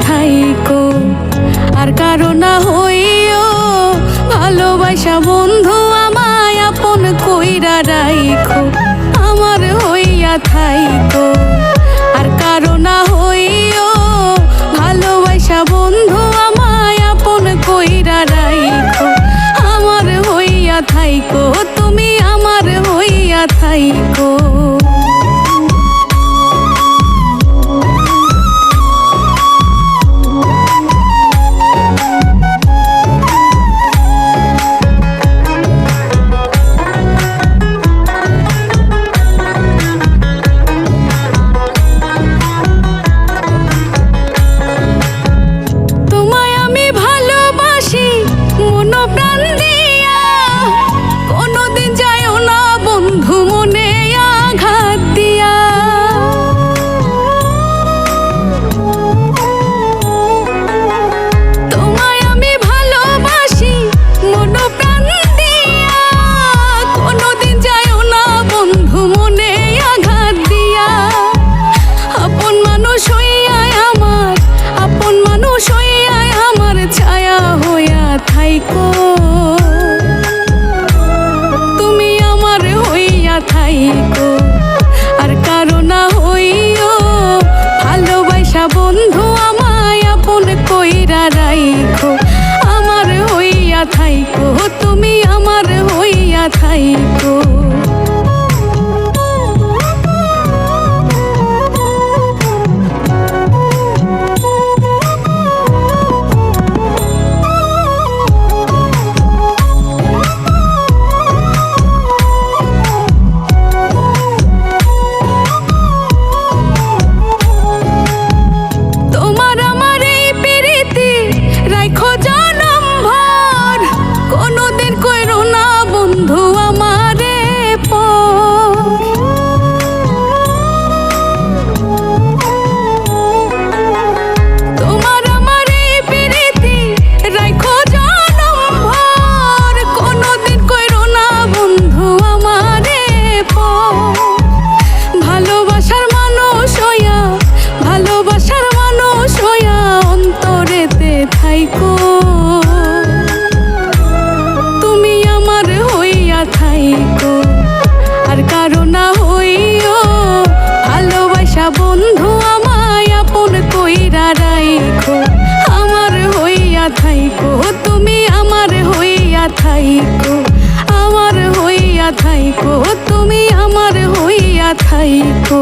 থাইকো আর কারো না হইও ভালোবাসা বন্ধু আমায় আপন কইরা রাইখো আমার হইয়া থাইকো আর কারো না হইও ভালোবাসা বন্ধু আমায় আপন কইরা রাইখো আমার হইয়া থাইকো তুমি আমার হইয়া থাইকো। তুমি আমার হইয়া থাইকো আর কারো না হইও ভালোবাসা বন্ধু আমায় আপন কইরা রাইখো আমার হইয়া থাইকো তুমি আমার হইয়া থাইকো। তুমি আমার হইয়া থাইকো আর কারো না হইও ভালোবাসা বন্ধু আমায় আপন কইরা রাইখো আমার হইয়া থাইকো তুমি আমার হইয়া থাইকো আমার হইয়া থাইকো তুমি আমার হইয়া থাইকো।